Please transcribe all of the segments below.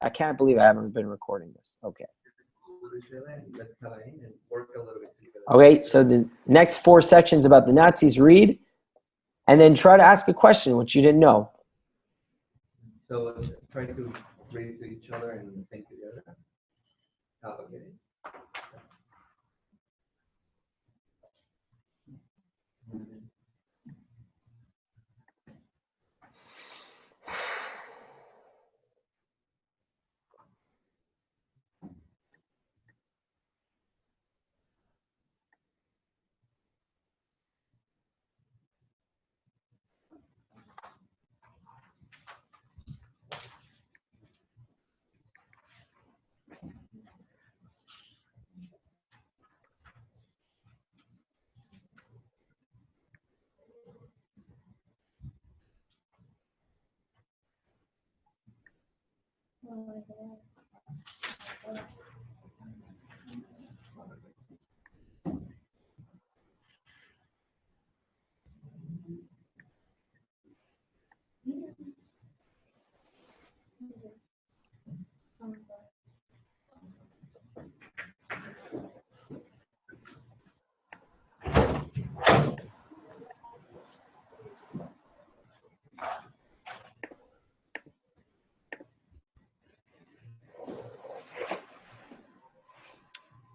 I can't believe I haven't been recording this. Okay. Okay, so the next 4 sections about the Nazis, read, and then try to ask a question which you didn't know. So try to read to each other and think together. Okay.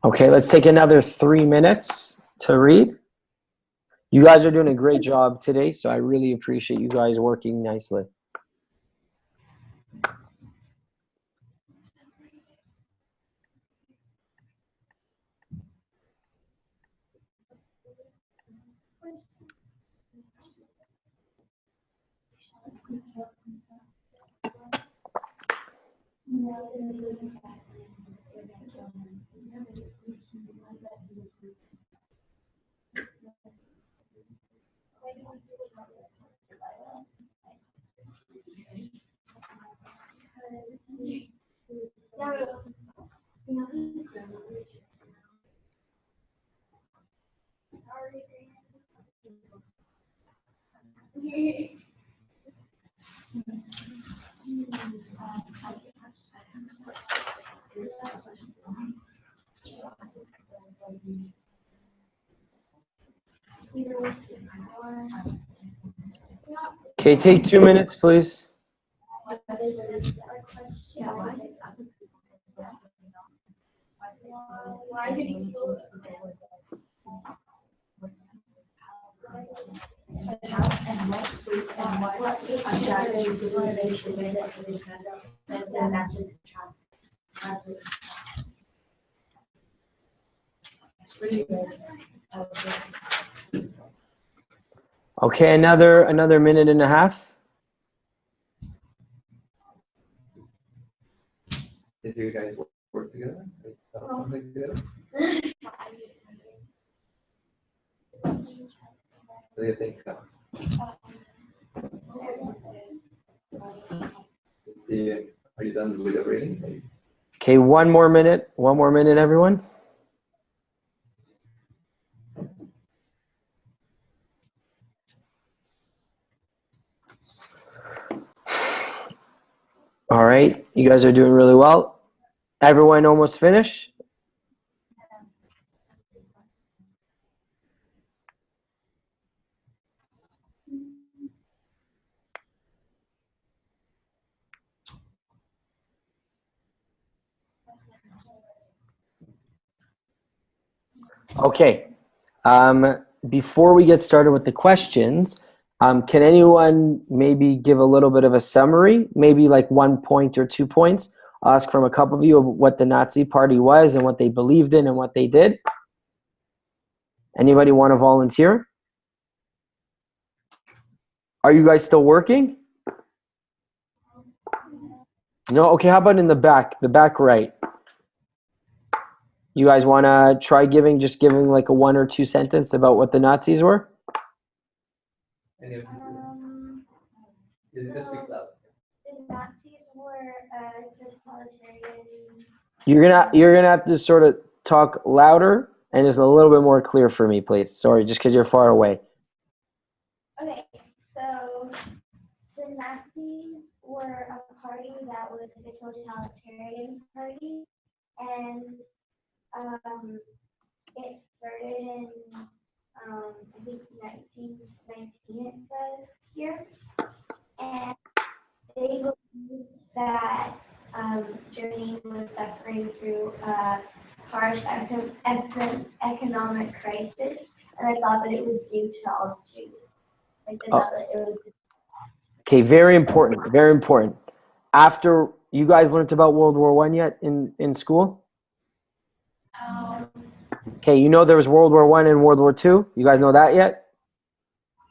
Okay, let's take another 3 minutes to read. You guys are doing a great job today, so I really appreciate you guys working nicely. Okay, take 2 minutes, please. Okay, another minute and a half. Did you guys work together? Something together? What do you think? Are you done with the reading? Okay, one more minute, everyone. All right, you guys are doing really well. Everyone almost finished? Okay. Before we get started with the questions, can anyone maybe give a little bit of a summary, maybe like 1 point or 2 points? I'll ask from a couple of you of what the Nazi Party was and what they believed in and what they did. Anybody want to volunteer? Are you guys still working? No? Okay, how about in the back right? You guys want to try giving like a 1 or 2 sentence about what the Nazis were? The Nazis were totalitarian. You're gonna have to sort of talk louder and just a little bit more clear for me, please. Sorry, just because you're far away. Okay, so the Nazis were a party that was totalitarian party, and it started in I think 1919 it says here, and they believed that Germany was suffering through a harsh economic crisis, and I thought that it was due to all the Jews. Like they thought that it was. Okay, very important, very important. After you guys learned about World War I yet in school? Okay, you know there was World War I and World War II? You guys know that yet?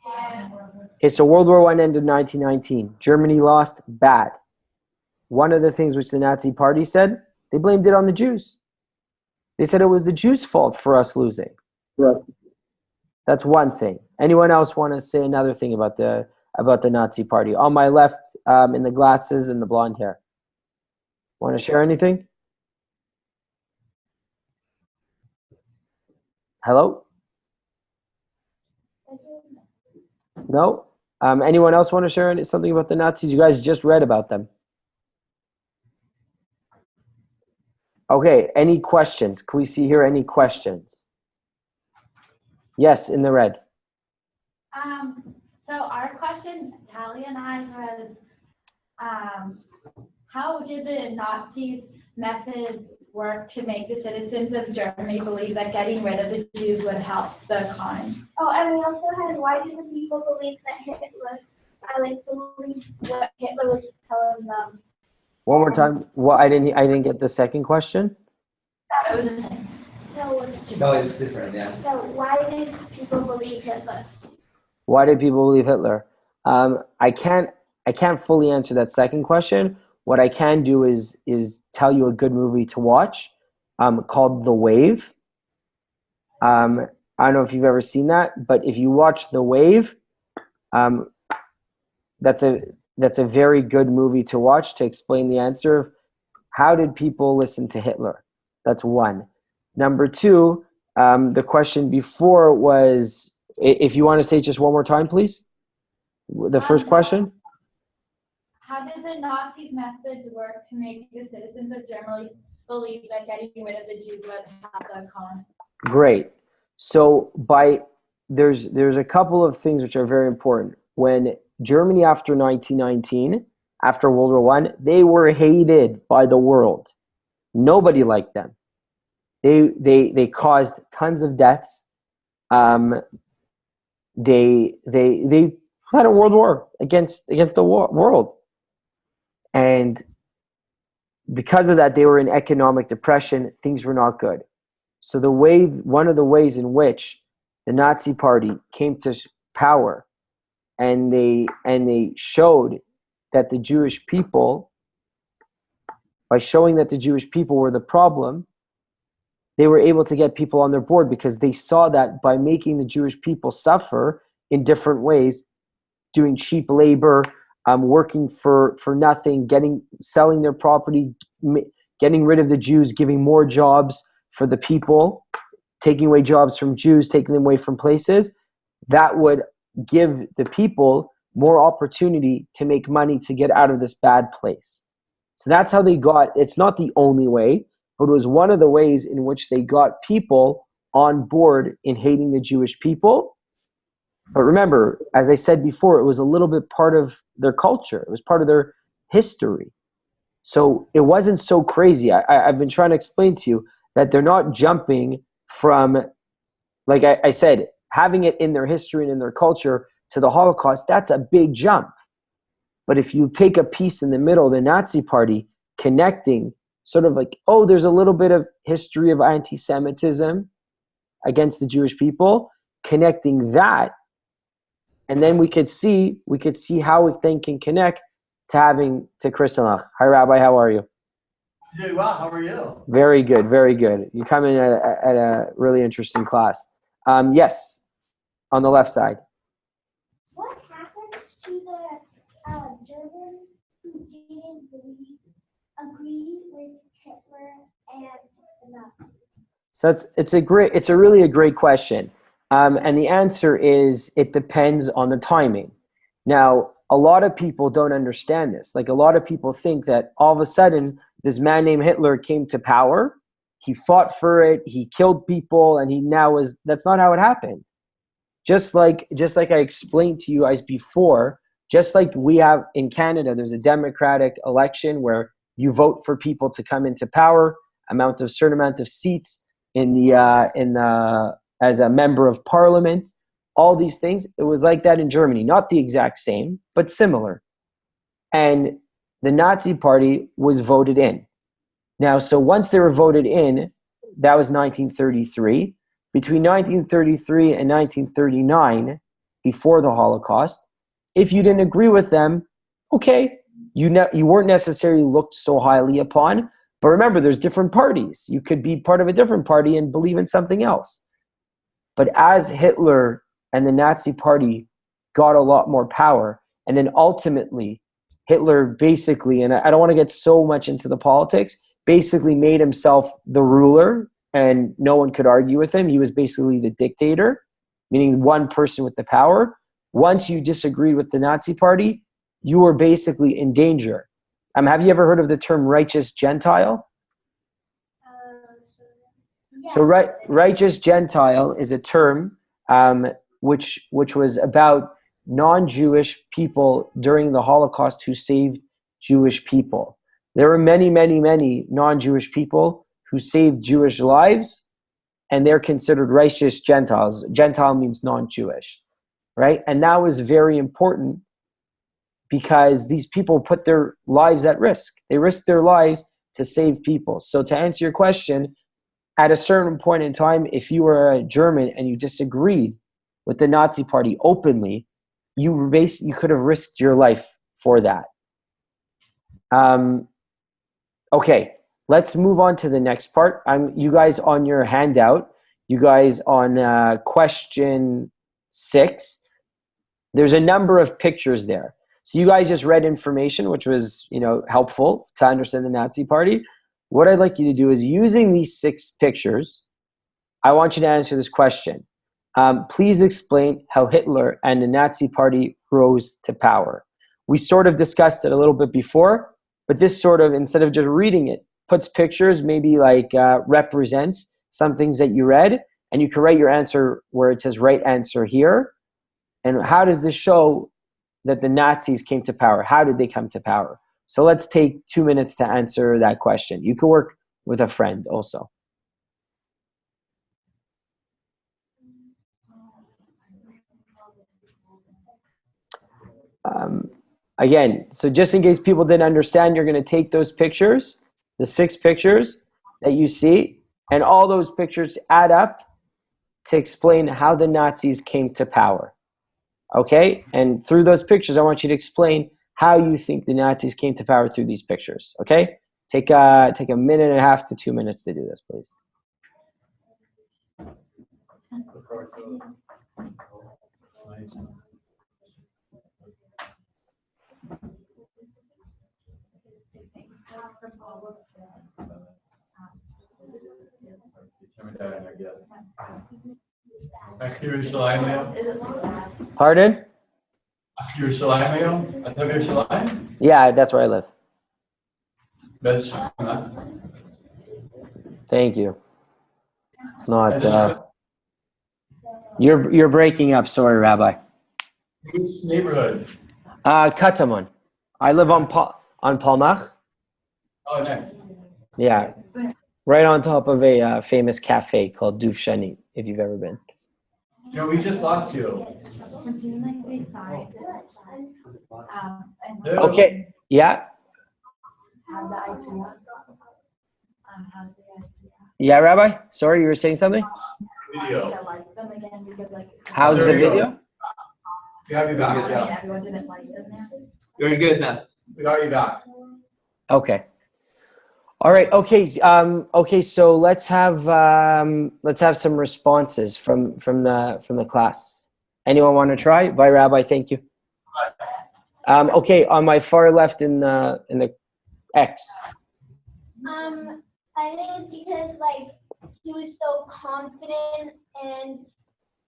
Yeah. Okay, so World War I ended in 1919. Germany lost bad. One of the things which the Nazi Party said, they blamed it on the Jews. They said it was the Jews' fault for us losing. Right. That's one thing. Anyone else want to say another thing about the Nazi Party? On my left, in the glasses and the blonde hair. Want to share anything? Hello? No? Anyone else want to share something about the Nazis? You guys just read about them. Okay, any questions? Can we see here any questions? Yes, in the red. So our question, Tally and I, was how did the Nazis' methods work to make the citizens of Germany believe that getting rid of the Jews would help the economy? Oh, and we also had why do the people believe that Hitler, believe what Hitler was telling them? One more time. Well, I didn't get the second question. That was the thing. No, it's different, yeah. So why did people believe Hitler? Why did people believe Hitler? I can't fully answer that second question. What I can do is tell you a good movie to watch, called The Wave. I don't know if you've ever seen that, but if you watch The Wave, that's a very good movie to watch to explain the answer of how did people listen to Hitler. That's one. Number two, the question before was, if you want to say it just one more time, please. The first question. How did the Nazis' methods work to make the citizens of Germany believe that getting rid of the Jews would help the economy? Great. So there's a couple of things which are very important. When Germany after 1919, after World War I, they were hated by the world. Nobody liked them. They caused tons of deaths. They had a world war against the world, and because of that, they were in economic depression. Things were not good. So one of the ways in which the Nazi Party came to power, and they showed that the Jewish people, by showing that the Jewish people were the problem, they were able to get people on their board because they saw that by making the Jewish people suffer in different ways, doing cheap labor, working for nothing, selling their property, getting rid of the Jews, giving more jobs for the people, taking away jobs from Jews, taking them away from places, that would give the people more opportunity to make money to get out of this bad place. So that's how they got, it's not the only way, but it was one of the ways in which they got people on board in hating the Jewish people. But remember, as I said before, it was a little bit part of their culture. It was part of their history. So it wasn't so crazy. I've been trying to explain to you that they're not jumping from, like I said, having it in their history and in their culture to the Holocaust. That's a big jump. But if you take a piece in the middle, the Nazi Party connecting sort of like, oh, there's a little bit of history of anti-Semitism against the Jewish people, connecting that, and then we could see how we then can connect to Kristallnacht. Hi, Rabbi, how are you? Doing well. How are you? Very good, very good. You come in at a really interesting class. Yes, on the left side. What happened to the Germans who didn't agree with Hitler and the Nazis? So it's a really great question. And the answer is it depends on the timing. Now, a lot of people don't understand this. Like a lot of people think that all of a sudden this man named Hitler came to power, he fought for it, he killed people, and that's not how it happened. Just like I explained to you guys before, just like we have in Canada, there's a democratic election where you vote for people to come into power, certain amount of seats as a member of parliament, all these things. It was like that in Germany, not the exact same, but similar. And the Nazi Party was voted in. Now, so once they were voted in, that was 1933. Between 1933 and 1939, before the Holocaust, if you didn't agree with them, okay, you weren't necessarily looked so highly upon. But remember, there's different parties. You could be part of a different party and believe in something else. But as Hitler and the Nazi Party got a lot more power, and then ultimately Hitler basically, and I don't want to get so much into the politics, basically made himself the ruler, and no one could argue with him. He was basically the dictator, meaning one person with the power. Once you disagree with the Nazi Party, you were basically in danger. Have you ever heard of the term righteous Gentile? Yeah. So righteous Gentile is a term which was about non-Jewish people during the Holocaust who saved Jewish people. There were many, many, many non-Jewish people who saved Jewish lives, and they're considered righteous Gentiles. Gentile means non-Jewish, right? And that was very important because these people put their lives at risk. They risked their lives to save people. So to answer your question, at a certain point in time, if you were a German and you disagreed with the Nazi Party openly, you could have risked your life for that. Okay, let's move on to the next part. You guys on your handout, you guys on question 6, there's a number of pictures there. So you guys just read information, which was, helpful to understand the Nazi Party. What I'd like you to do is, using these 6 pictures, I want you to answer this question. Please explain how Hitler and the Nazi Party rose to power. We sort of discussed it a little bit before, but this sort of, instead of just reading it, puts pictures, maybe like represents some things that you read, and you can write your answer where it says right answer here. And how does this show that the Nazis came to power? How did they come to power? So let's take 2 minutes to answer that question. You can work with a friend also. Again, so just in case people didn't understand, you're going to take those pictures, the 6 pictures that you see, and all those pictures add up to explain how the Nazis came to power. Okay? And through those pictures, I want you to explain how you think the Nazis came to power through these pictures. Okay? Take a minute and a half to 2 minutes to do this, please. Pardon? Yeah, that's where I live. Thank you. It's not. You're breaking up. Sorry, Rabbi. Which neighborhood? Kataman. I live on Palmach. Oh, nice. Yeah, right on top of a famous cafe called Duf Shani, if you've ever been. We just lost you. Okay. Yeah. Yeah, Rabbi. Sorry, you were saying something. Video. How's the video? We have you back. Yeah. Very good, man. We got you back. Okay. All right. Okay. Okay. So let's have some responses from the class. Anyone want to try? Bye, Rabbi. Thank you. Okay. On my far left in the X. I think it's because he was so confident and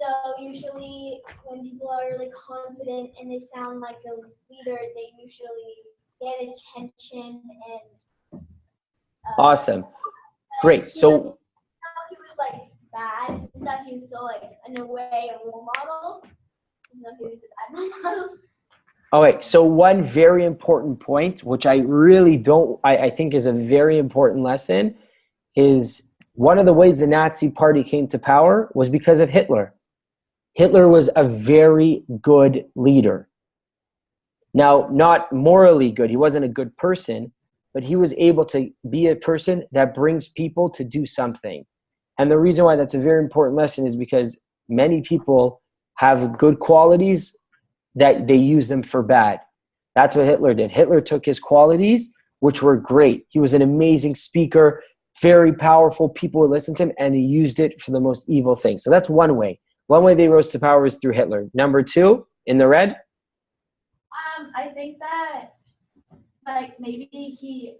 So usually when people are really confident and they sound like a leader, they usually get attention and Awesome. Great. he So, was like bad and stuff. He was still like in a way a role model. So he was a bad role model. all right. So one very important point, which I really don't, I think is a very important lesson, is one of the ways the Nazi Party came to power was because of Hitler. Hitler was a very good leader. Now, not morally good. He wasn't a good person, but he was able to be a person that brings people to do something. And the reason why that's a very important lesson is because many people have good qualities that they use them for bad. That's what Hitler did. Hitler took his qualities, which were great. He was an amazing speaker, very powerful. People would listen to him, and he used it for the most evil things. So that's one way. One way they rose to power is through Hitler. Number two, in the red. I think that, like, maybe he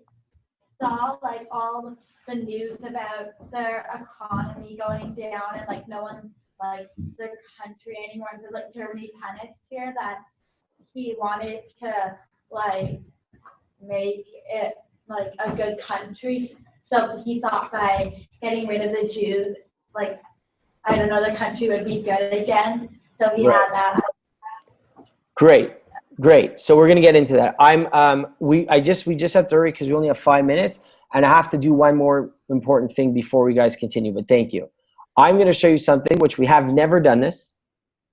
saw, like, all the news about their economy going down and, like, no one likes the country anymore. And so, like, Germany panicked here that he wanted to, like, make it, like, a good country. So he thought by getting rid of the Jews, like, I don't know, the country would be good again. So he Right. had that. Great. So we're gonna get into that. We just have to hurry because we only have 5 minutes, and I have to do one more important thing before we guys continue. But thank you. I'm gonna show you something which we have never done this,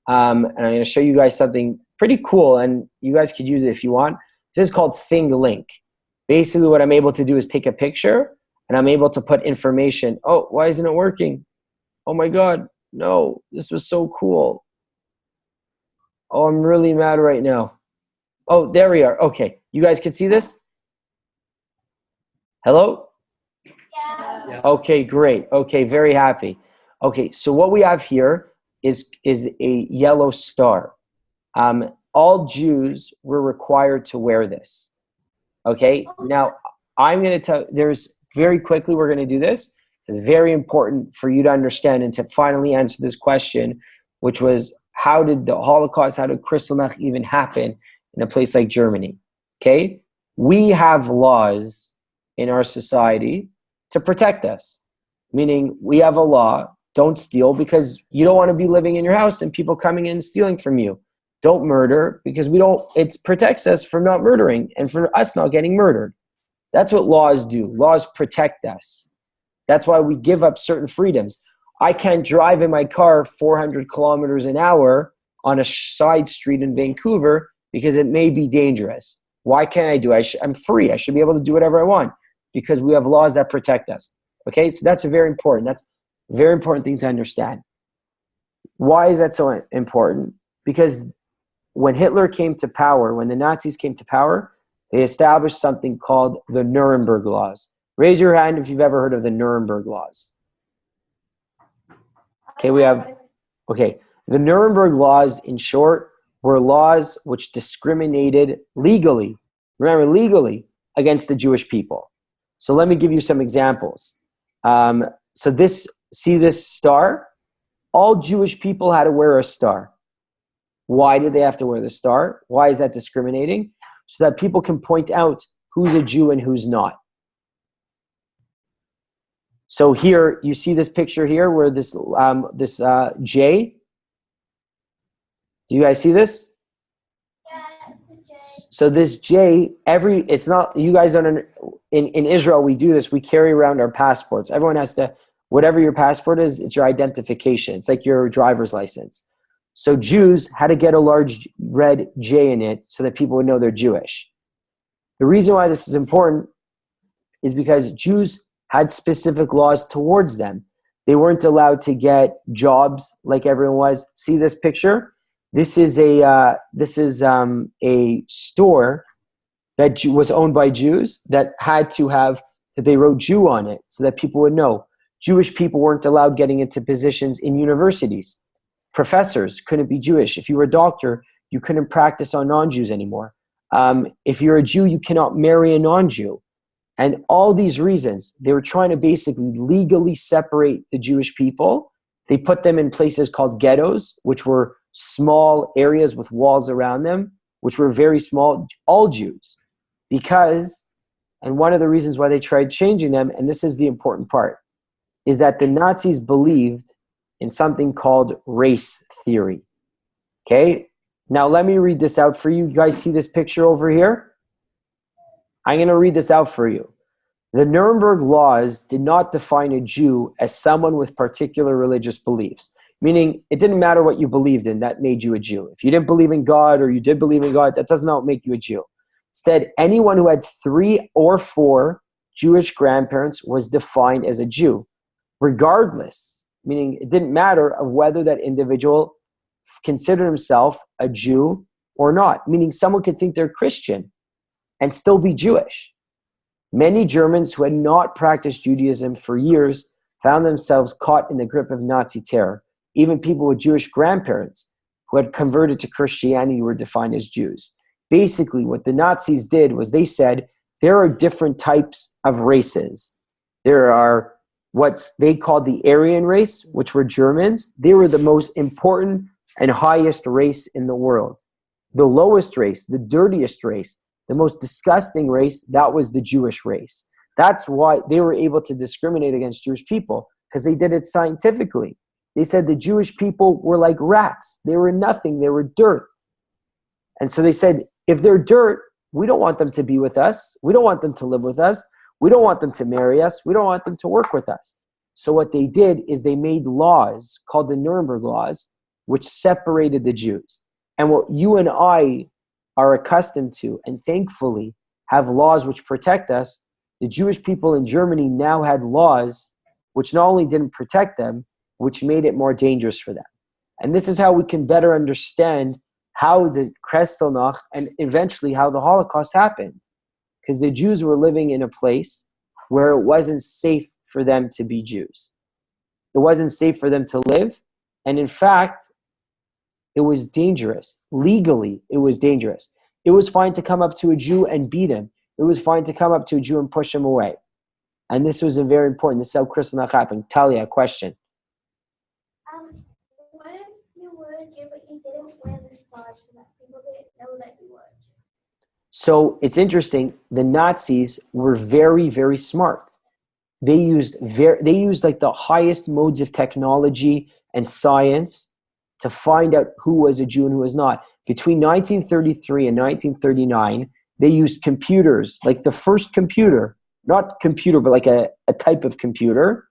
and I'm gonna show you guys something pretty cool, and you guys could use it if you want. This is called Thing Link. Basically, what I'm able to do is take a picture, and I'm able to put information. Oh, why isn't it working? Oh my God, no! This was so cool. Oh, I'm really mad right now. Oh, there we are. Okay. You guys can see this? Hello? Yeah. Okay, great. Okay, very happy. Okay, so what we have here is a yellow star. All Jews were required to wear this. Okay, now I'm going to tell, very quickly we're going to do this. It's very important for you to understand and to finally answer this question, which was, how did the Holocaust, how did Kristallnacht even happen in a place like Germany? Okay, we have laws in our society to protect us, meaning we have a law, don't steal because you don't want to be living in your house and people coming in and stealing from you. Don't murder because it protects us from not murdering and for us not getting murdered. That's what laws do. Laws protect us. That's why we give up certain freedoms. I can't drive in my car 400 kilometers an hour on a side street in Vancouver because it may be dangerous. Why can't I do it? I'm free. I should be able to do whatever I want because we have laws that protect us. Okay, so that's a very important thing to understand. Why is that so important? Because when Hitler came to power, when the Nazis came to power, they established something called the Nuremberg Laws. Raise your hand if you've ever heard of the Nuremberg Laws. Okay, the Nuremberg Laws, in short, were laws which discriminated legally, remember, legally, against the Jewish people. So let me give you some examples. See this star? All Jewish people had to wear a star. Why did they have to wear the star? Why is that discriminating? So that people can point out who's a Jew and who's not. So here, you see this picture here where this J. Do you guys see this? So this J, it's not, you guys don't, in Israel, we do this, we carry around our passports. Everyone has to, whatever your passport is, it's your identification. It's like your driver's license. So Jews had to get a large red J in it so that people would know they're Jewish. The reason why this is important is because Jews had specific laws towards them. They weren't allowed to get jobs like everyone was. See this picture? This is a store that was owned by Jews that they wrote Jew on it so that people would know. Jewish people weren't allowed getting into positions in universities. Professors couldn't be Jewish. If you were a doctor, you couldn't practice on non-Jews anymore. If you're a Jew, you cannot marry a non-Jew. And all these reasons, they were trying to basically legally separate the Jewish people They put them in places called ghettos, which were small areas with walls around them, which were very small, all Jews. Because, and one of the reasons why they tried changing them, and this is the important part, is that the Nazis believed in something called race theory. Okay? Now let me read this out for you. You guys see this picture over here? I'm going to read this out for you. The Nuremberg laws did not define a Jew as someone with particular religious beliefs, meaning it didn't matter what you believed in, that made you a Jew. If you didn't believe in God or you did believe in God, that does not make you a Jew. Instead, anyone who had 3 or 4 Jewish grandparents was defined as a Jew, regardless, meaning it didn't matter of whether that individual considered himself a Jew or not, meaning someone could think they're Christian and still be Jewish. Many Germans who had not practiced Judaism for years found themselves caught in the grip of Nazi terror. Even people with Jewish grandparents who had converted to Christianity were defined as Jews. Basically, what the Nazis did was they said there are different types of races. There are what they called the Aryan race, which were Germans. They were the most important and highest race in the world. The lowest race, the dirtiest race, the most disgusting race, that was the Jewish race. That's why they were able to discriminate against Jewish people, because they did it scientifically. They said the Jewish people were like rats. They were nothing. They were dirt. And so they said, if they're dirt, we don't want them to be with us. We don't want them to live with us. We don't want them to marry us. We don't want them to work with us. So what they did is they made laws called the Nuremberg laws, which separated the Jews. And what you and I are accustomed to, and thankfully have laws which protect us, the Jewish people in Germany now had laws which not only didn't protect them, which made it more dangerous for them. And this is how we can better understand how the Kristallnacht and eventually how the Holocaust happened. Because the Jews were living in a place where it wasn't safe for them to be Jews. It wasn't safe for them to live. And in fact, it was dangerous. Legally, it was dangerous. It was fine to come up to a Jew and beat him. It was fine to come up to a Jew and push him away. And this was a very important. This is how Kristallnacht happened. Talia, question. What if you were a Jew but you didn't wear the stars so that people didn't know that you were a Jew? So it's interesting. The Nazis were very, very smart. They used like the highest modes of technology and science to find out who was a Jew and who was not. Between 1933 and 1939, they used computers, like the first computer, not computer, but like a type of computer,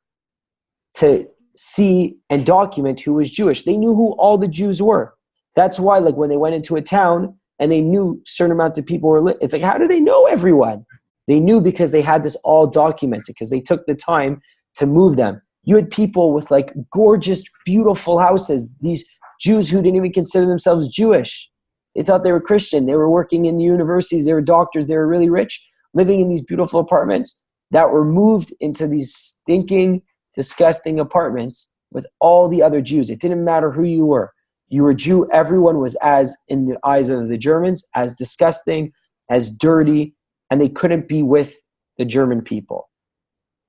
to see and document who was Jewish. They knew who all the Jews were. That's why, like, when they went into a town and they knew certain amounts of people were it's like, how do they know everyone? They knew because they had this all documented, because they took the time to move them. You had people with like gorgeous, beautiful houses, these Jews who didn't even consider themselves Jewish. They thought they were Christian. They were working in the universities. They were doctors. They were really rich, living in these beautiful apartments that were moved into these stinking, disgusting apartments with all the other Jews. It didn't matter who you were. You were Jew. Everyone was, as in the eyes of the Germans, as disgusting, as dirty, and they couldn't be with the German people.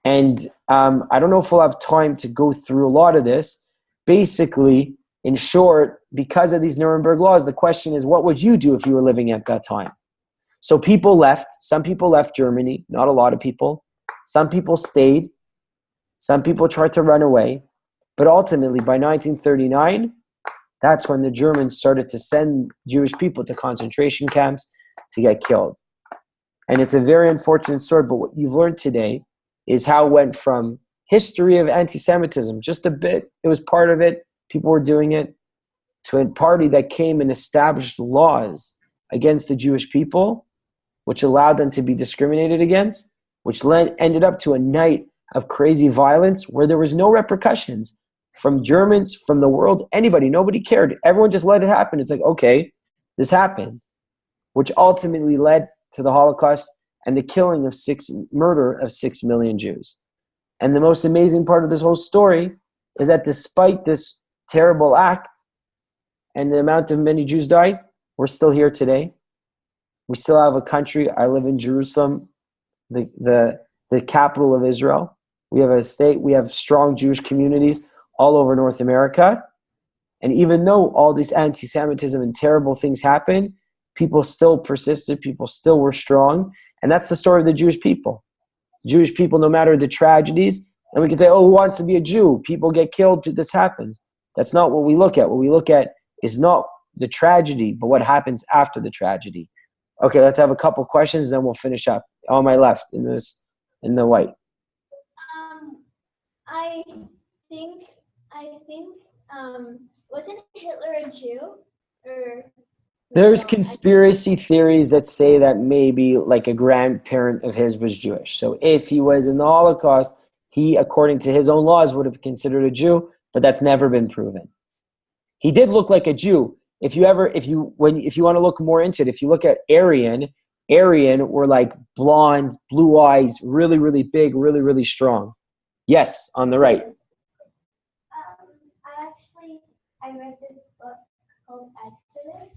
And I don't know if we'll have time to go through a lot of this. Basically, in short, because of these Nuremberg laws, the question is, what would you do if you were living at that time? So people left. Some people left Germany, not a lot of people. Some people stayed. Some people tried to run away. But ultimately, by 1939, that's when the Germans started to send Jewish people to concentration camps to get killed. And it's a very unfortunate story, but what you've learned today is how it went from history of anti-Semitism, just a bit, it was part of it, people were doing it, to a party that came and established laws against the Jewish people, which allowed them to be discriminated against, which ended up to a night of crazy violence where there was no repercussions from Germans, from the world, anybody, nobody cared. Everyone just let it happen. It's like, okay, this happened, which ultimately led to the Holocaust and the murder of 6 million Jews. And the most amazing part of this whole story is that despite this terrible act and the amount of many Jews died, we're still here today. We still have a country. I live in Jerusalem, the capital of Israel. We have a state. We have strong Jewish communities all over North America. And even though all this anti-Semitism and terrible things happened, people still persisted, people still were strong. And that's the story of the Jewish people. Jewish people, no matter the tragedies, and we can say, oh, who wants to be a Jew? People get killed, this happens. That's not what we look at. What we look at is not the tragedy, but what happens after the tragedy. Okay, let's have a couple questions, then we'll finish up. On my left, in the white. I think, wasn't Hitler a Jew? Or There's conspiracy theories that say that maybe like a grandparent of his was Jewish. So if he was in the Holocaust, he, according to his own laws, would have been considered a Jew, but that's never been proven. He did look like a Jew. If you want to look more into it, if you look at Aryan were like blonde, blue eyes, really, really big, really, really strong. Yes, on the right. I read this book called Exodus,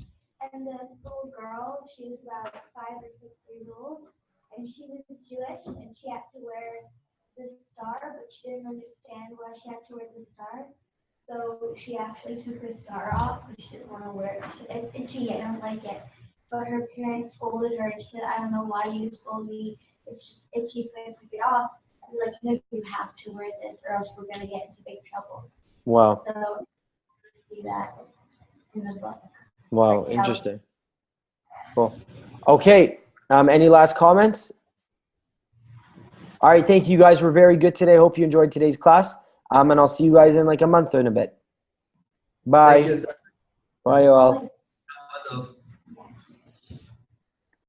and the little girl, she was about 5 or 6 years old, and she was Jewish, and she had to wear the star, but she didn't understand why she had to wear the star. So she actually took the star off, but she didn't want to wear it. It's itchy, I don't like it. But her parents scolded her, and she said, I don't know why you scold me, it's just itchy, so I took it off. And like, no, you have to wear this, or else we're going to get into big trouble. Wow. So see that in the book. Wow, interesting. Cool. Okay, any last comments? All right, thank you. You guys were very good today. Hope you enjoyed today's class. And I'll see you guys in like a month or in a bit. Bye. Thank you. Bye, you all. Hello.